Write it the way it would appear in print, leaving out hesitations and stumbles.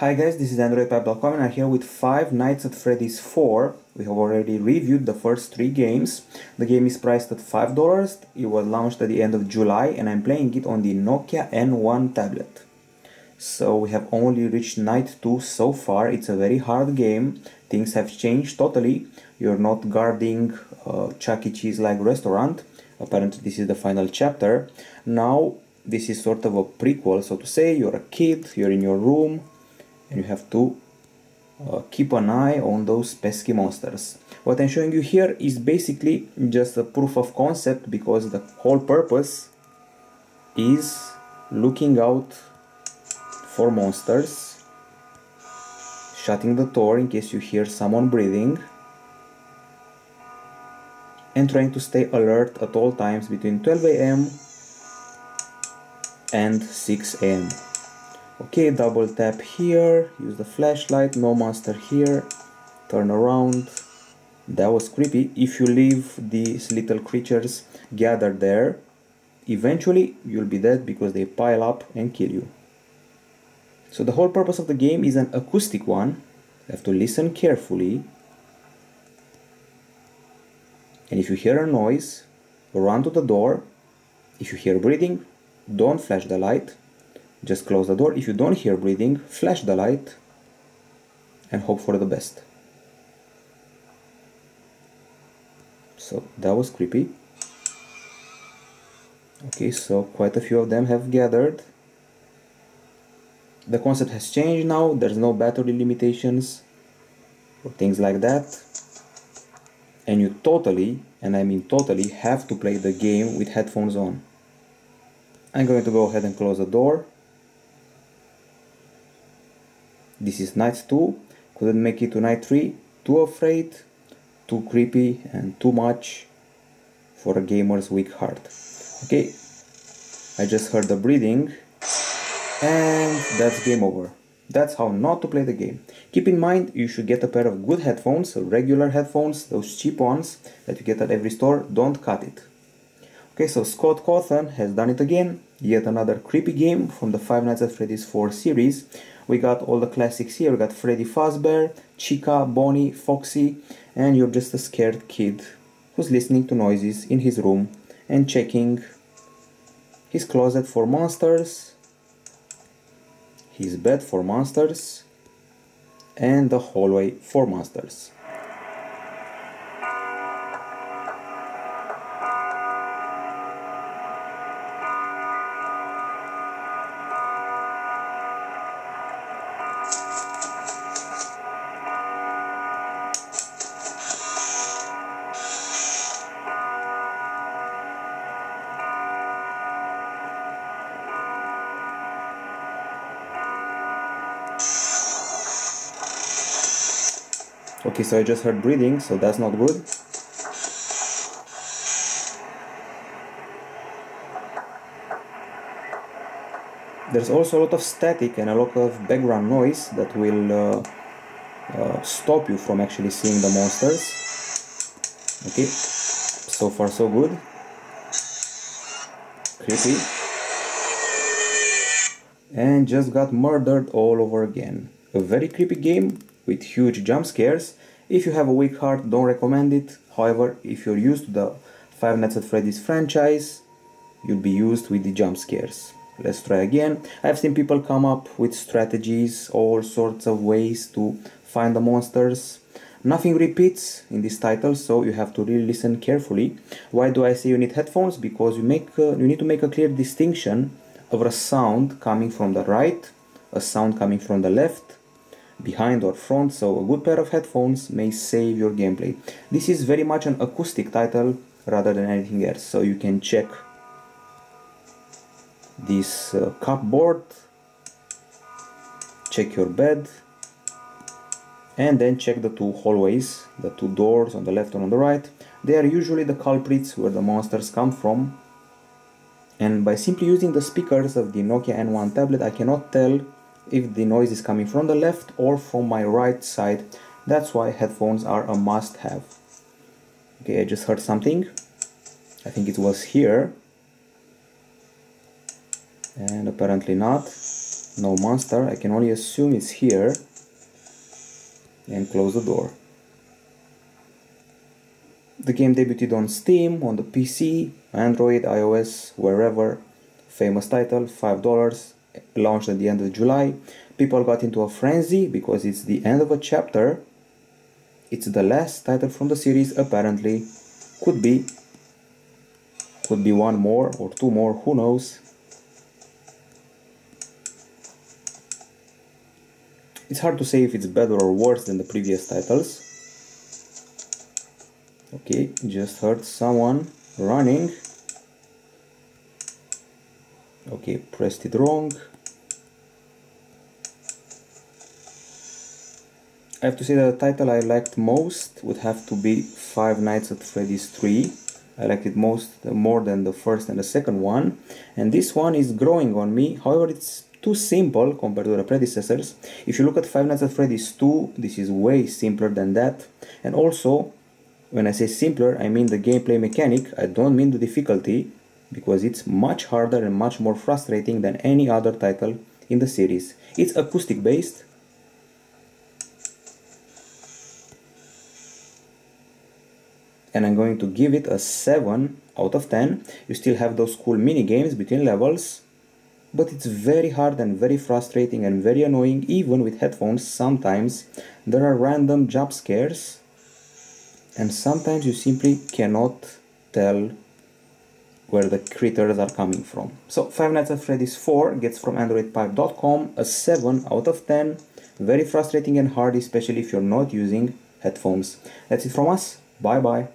Hi guys, this is Androidpipe.com and I'm here with Five Nights at Freddy's 4. We have already reviewed the first 3 games. The game is priced at $5. It was launched at the end of July and I'm playing it on the Nokia N1 tablet. So we have only reached night 2 so far. It's a very hard game. Things have changed totally. You're not guarding Chuck E. Cheese like restaurant. Apparently this is the final chapter. Now this is sort of a prequel, so to say. You're a kid, you're in your room, and you have to keep an eye on those pesky monsters. What I'm showing you here is basically just a proof of concept, because the whole purpose is looking out for monsters, shutting the door in case you hear someone breathing, and trying to stay alert at all times between 12 AM and 6 AM. Okay, double tap here, use the flashlight, no monster here, turn around. That was creepy. If you leave these little creatures gathered there, eventually you'll be dead because they pile up and kill you. So the whole purpose of the game is an acoustic one. You have to listen carefully. And if you hear a noise, run to the door. If you hear breathing, don't flash the light. Just close the door. If you don't hear breathing, flash the light and hope for the best. So that was creepy. Okay, so quite a few of them have gathered. The concept has changed now. There's no battery limitations or things like that. And you totally, and I mean totally, have to play the game with headphones on. I'm going to go ahead and close the door. This is night 2, couldn't make it to night 3, too afraid, too creepy and too much for a gamer's weak heart. Okay, I just heard the breathing and that's game over. That's how not to play the game. Keep in mind, you should get a pair of good headphones, regular headphones, those cheap ones that you get at every store. Don't cut it. Okay, so Scott Cawthon has done it again. Yet another creepy game from the Five Nights at Freddy's 4 series. We got all the classics here. We got Freddy Fazbear, Chica, Bonnie, Foxy, and you're just a scared kid who's listening to noises in his room and checking his closet for monsters, his bed for monsters, and the hallway for monsters. Okay, so I just heard breathing, so that's not good. There's also a lot of static and a lot of background noise that will stop you from actually seeing the monsters. Okay, so far so good. Creepy. And just got murdered all over again. A very creepy game with huge jump scares. If you have a weak heart, don't recommend it. However, if you're used to the Five Nights at Freddy's franchise, you'll be used with the jump scares. Let's try again. I've seen people come up with strategies, all sorts of ways to find the monsters. Nothing repeats in this title, so you have to really listen carefully. Why do I say you need headphones? Because you need to make a clear distinction of a sound coming from the right, a sound coming from the left, behind or front, so a good pair of headphones may save your gameplay. This is very much an acoustic title rather than anything else, so you can check this cupboard, check your bed, and then check the 2 hallways, the 2 doors on the left and on the right. They are usually the culprits where the monsters come from, and by simply using the speakers of the Nokia N1 tablet I cannot tell if the noise is coming from the left or from my right side. That's why headphones are a must-have. Okay, I just heard something. I think it was here. And apparently not. No monster, I can only assume it's here. And close the door. The game debuted on Steam, on the PC, Android, iOS, wherever. Famous title, $5, launched at the end of July. People got into a frenzy because it's the end of a chapter. It's the last title from the series, apparently. Could be one more or two more, who knows. It's hard to say if it's better or worse than the previous titles. Okay, just heard someone running. Okay, pressed it wrong. I have to say that the title I liked most would have to be Five Nights at Freddy's 3. I liked it more than the first and the second one. And this one is growing on me. However, it's too simple compared to the predecessors. If you look at Five Nights at Freddy's 2, this is way simpler than that. And also, when I say simpler, I mean the gameplay mechanic. I don't mean the difficulty, because it's much harder and much more frustrating than any other title in the series. It's acoustic based. And I'm going to give it a 7 out of 10. You still have those cool mini games between levels, but it's very hard and very frustrating and very annoying. Even with headphones, sometimes there are random jump scares, and sometimes you simply cannot tell where the critters are coming from. So Five Nights at Freddy's 4 gets from Androidpipe.com a 7 out of 10. Very frustrating and hard, especially if you're not using headphones. That's it from us. Bye bye.